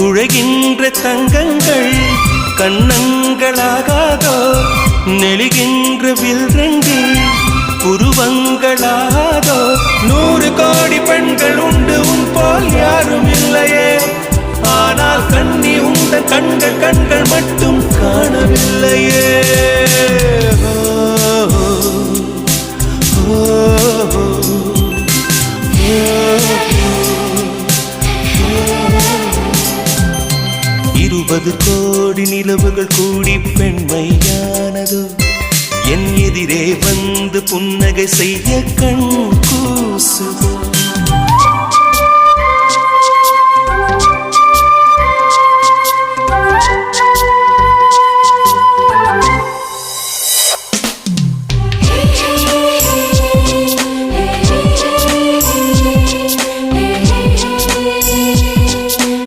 குழைகின்ற தங்கங்கள் கண்ணங்களாகாதோ நெளிகின்ற வில்ரங்கில் புருவங்களாகாதோ 100 கோடி பெண்கள் உண்டு உன் போல் யாரும் இல்லையே ஆனால் கண்ணி உண்ட கண்கள் மட்டும் காணவில்லையே இருபது கோடி நிலவுகள் கூடி பெண்மையானதோ என் எதிரே வந்து புன்னகை செய்ய கண் கூசுதோ